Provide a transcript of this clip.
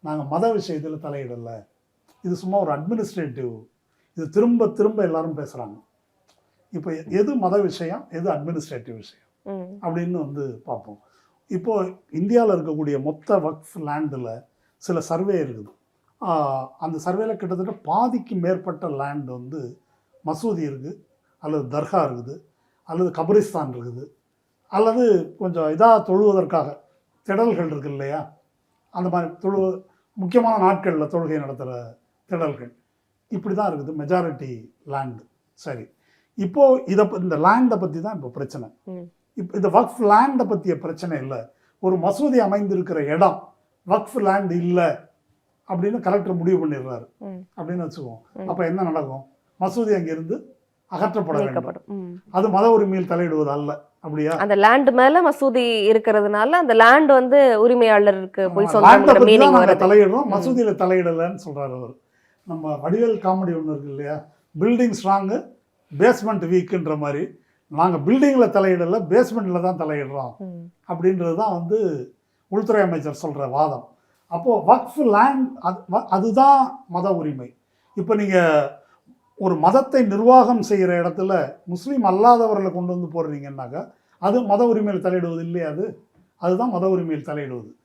நாங்கள் மத விஷயத்தில் தலையிடலை, இது சும்மா ஒரு அட்மினிஸ்ட்ரேட்டிவ், இது திரும்ப திரும்ப எல்லாரும் பேசுகிறாங்க. இப்போ எது மத விஷயம், எது அட்மினிஸ்ட்ரேட்டிவ் விஷயம் அப்படின்னு வந்து பார்ப்போம். இப்போது இந்தியாவில் இருக்கக்கூடிய மொத்த வக்ஃப் லேண்டில் சில சர்வே இருக்குது. அந்த சர்வேல கிட்டத்தட்ட பாதிக்கு மேற்பட்ட லேண்ட் வந்து மசூதி இருக்குது, அல்லது தர்கா இருக்குது, அல்லது கபரிஸ்தான் இருக்குது, அல்லது கொஞ்சம் இதாக தொழுவதற்காக திடல்கள் இருக்குது இல்லையா, அந்த மாதிரி முக்கியமான நாட்களில் தொழுகை நடத்துகிற திடல்கள், இப்படி தான் இருக்குது மெஜாரிட்டி லேண்டு. சரி, இப்போது இந்த லேண்டை பற்றி தான் இப்போ பிரச்சனை. இப்போ இந்த வக்ஃப் லேண்டை பற்றிய பிரச்சனை இல்லை, ஒரு மசூதி அமைந்திருக்கிற இடம் வக்ஃப் லேண்ட் இல்லை அப்படின்னு கலெக்டர் முடிவு பண்ணிடுறாரு அப்படின்னு வச்சுக்குவோம். அப்போ என்ன நடக்கும்? மசூதி அங்கிருந்து அகற்றப்பட வேண்டும். அது மத உரிமையில் தலையிடுவது அல்ல, அப்படியா? அந்த லேண்ட் மேல மசூதி இருக்கிறதுனால அந்த லேண்ட் வந்து உரிமையாளருக்கு போய் தலையிடுறோம், மசூதியில தலையிடலன்னு சொல்றாரு அவர். நம்ம வடிவேல் காமெடி ஒன்று இருக்கு இல்லையா, பில்டிங் ஸ்ட்ராங்கு பேஸ்மெண்ட் வீக்குன்ற மாதிரி, நாங்கள் பில்டிங்கில் தலையிடல, பேஸ்மெண்ட்டில் தான் தலையிடுறோம் அப்படின்றது தான் வந்து உள்துறை அமைச்சர் சொல்கிற வாதம். அப்போது வக்ஃப் லேண்ட் அதுதான் மத உரிமை. இப்போ நீங்கள் ஒரு மதத்தை நிர்வாகம் செய்கிற இடத்துல முஸ்லீம் அல்லாதவர்களை கொண்டு வந்து போடுறீங்கன்னாக்கா அது மத உரிமையில் தலையிடுவது இல்லையா? அதுதான் மத உரிமையில் தலையிடுவது.